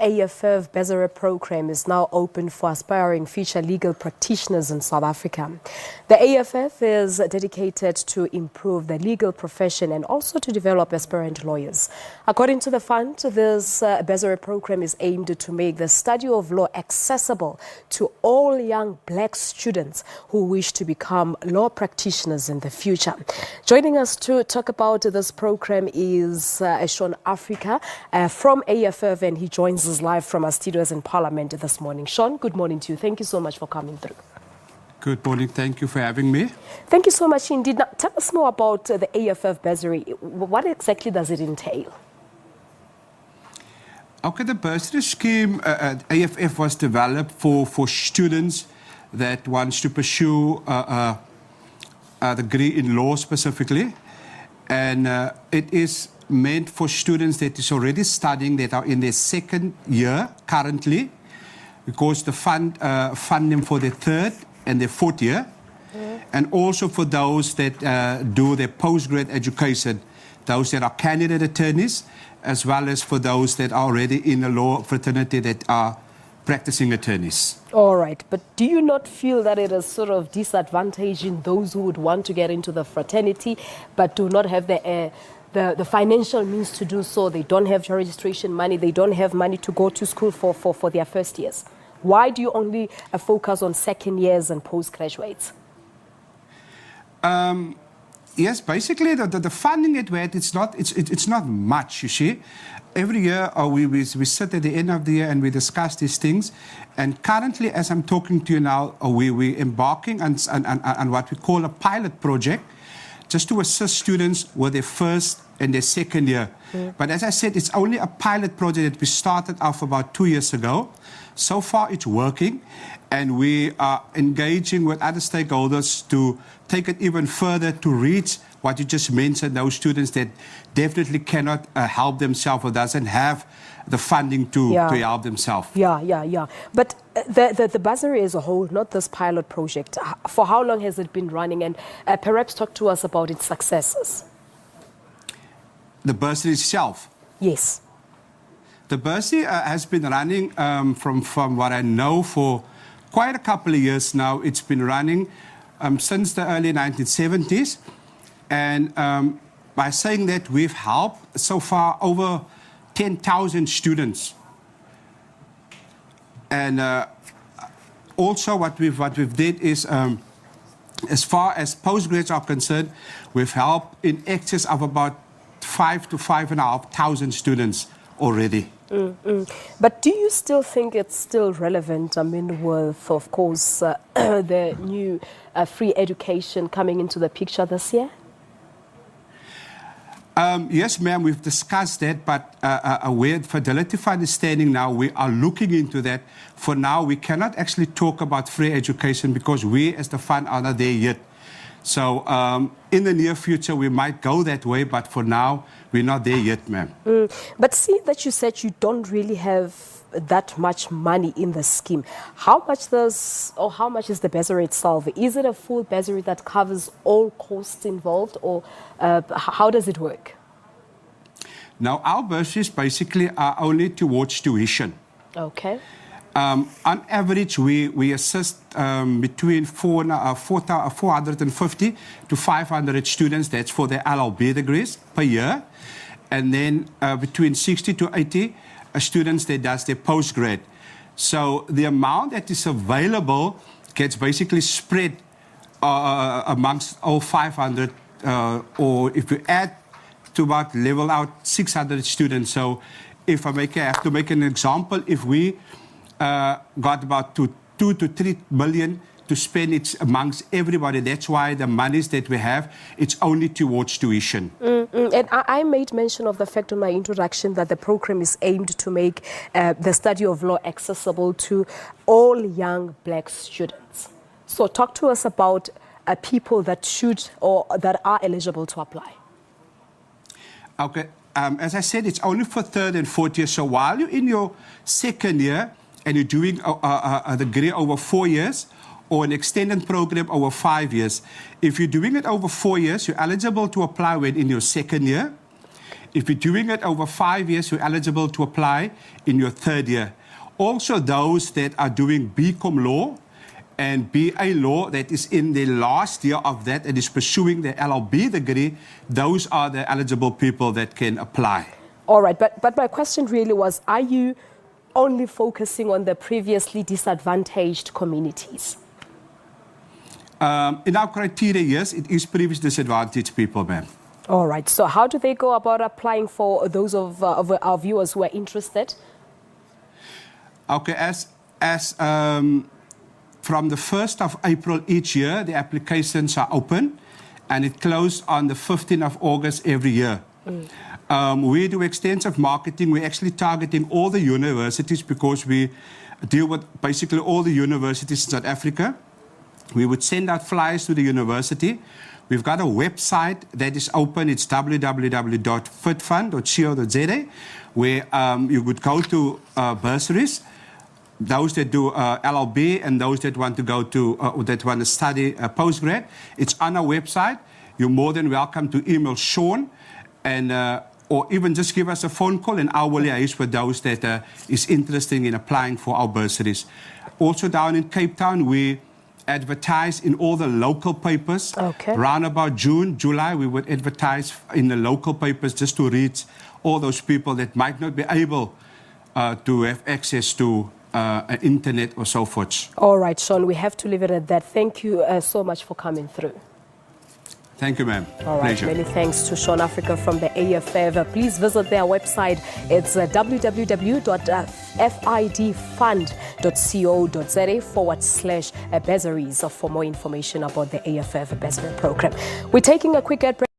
AFF Bursary program is now open for aspiring future legal practitioners in South Africa. The AFF is dedicated to improve the legal profession and also to develop aspirant lawyers. According to the fund, this Bursary program is aimed to make the study of law accessible to all young black students who wish to become law practitioners in the future. Joining us to talk about this program is Shawn Africa from AFF, and he joins us live from our studios in Parliament this morning. Shawn, good morning to you. Thank you so much for coming through. Good morning. Thank you for having me. Thank you so much indeed. Now, tell us more about the AFF Bursary. What exactly does it entail? Okay, the bursary scheme at AFF was developed for students that wants to pursue a degree in law specifically. And it is meant for students that is already studying, that are in their second year currently, because the fund them for their third and their fourth year, and also for those that do their postgrad education, those that are candidate attorneys, as well as for those that are already in a law fraternity that are practicing attorneys. All right, but do you not feel that it is sort of disadvantaging those who would want to get into the fraternity but do not have the financial means to do so? They don't have registration money, they don't have money to go to school for their first years. Why do you only focus on second years and postgraduates? Yes, basically the funding it's not much, you see. Every year we sit at the end of the year and we discuss these things. And currently, as I'm talking to you now, we're embarking on what we call a pilot project, just to assist students with their first and their second year. But as I said, it's only a pilot project that we started off about 2 years ago. So far, it's working, and we are engaging with other stakeholders to take it even further to reach what you just mentioned, those students that definitely cannot help themselves or doesn't have the funding to help themselves. Yeah. But the bursary as a whole, not this pilot project, for how long has it been running? And perhaps talk to us about its successes. The bursary itself? Yes. The bursary has been running, from what I know, for quite a couple of years now. It's been running since the early 1970s. And by saying that, we've helped so far over 10,000 students. And also what we've did is, as far as postgrads are concerned, we've helped in excess of about 5,000 to 5,500 students already. But do you still think it's still relevant? I mean, with, of course, the new free education coming into the picture this year? Yes, ma'am, we've discussed that, but where Fidelity Fund is standing now, we are looking into that. For now, we cannot actually talk about free education because we, as the fund, are not there yet. So in the near future, we might go that way, but for now, we're not there yet, ma'am. But seeing that you said you don't really have that much money in the scheme, how much is the bursary itself? Is it a full bursary that covers all costs involved, or how does it work? Now, our bursaries basically are only towards tuition. Okay. On average, we assist between 450 to 500 students. That's for their LLB degrees per year. And then between 60 to 80 students that does their postgrad. So the amount that is available gets basically spread amongst all 500, or if you add to about level out 600 students. So if I have to make an example, if we got about 2 to 3 million to spend it amongst everybody. That's why the monies that we have, it's only towards tuition. And I made mention of the fact in my introduction that the program is aimed to make the study of law accessible to all young black students. So talk to us about people that should or that are eligible to apply. Okay. As I said, it's only for third and fourth year. So while you're in your second year, and you're doing a degree over 4 years or an extended program over 5 years. If you're doing it over 4 years, you're eligible to apply when in your second year. If you're doing it over 5 years, you're eligible to apply in your 3rd year. Also, those that are doing BCom law and BA law that is in the last year of that and is pursuing the LLB degree, those are the eligible people that can apply. All right, but my question really was, are you only focusing on the previously disadvantaged communities? In our criteria, yes, it is previously disadvantaged people, ma'am. All right, so how do they go about applying for those of our viewers who are interested? Okay, from the 1st of April each year, the applications are open, and it closes on the 15th of August every year. We do extensive marketing. We're actually targeting all the universities because we deal with basically all the universities in South Africa. We would send out flyers to the university. We've got a website that is open. It's www.fitfund.co.za, where you would go to bursaries, those that do LLB and those that want to go to, that want to study postgrad. It's on our website. You're more than welcome to email Shawn and or even just give us a phone call, and I will liaise with those that is interested in applying for our bursaries. Also down in Cape Town, we advertise in all the local papers. Okay. Around about June, July, we would advertise in the local papers just to reach all those people that might not be able to have access to internet or so forth. All right, Shawn, we have to leave it at that. Thank you so much for coming through. Thank you, ma'am. All right, Pleasure. many thanks to Shawn Africa from the AFF. Please visit their website. It's www.fidfund.co.za/bursaries for more information about the AFF bursary program. We're taking a quick ad break.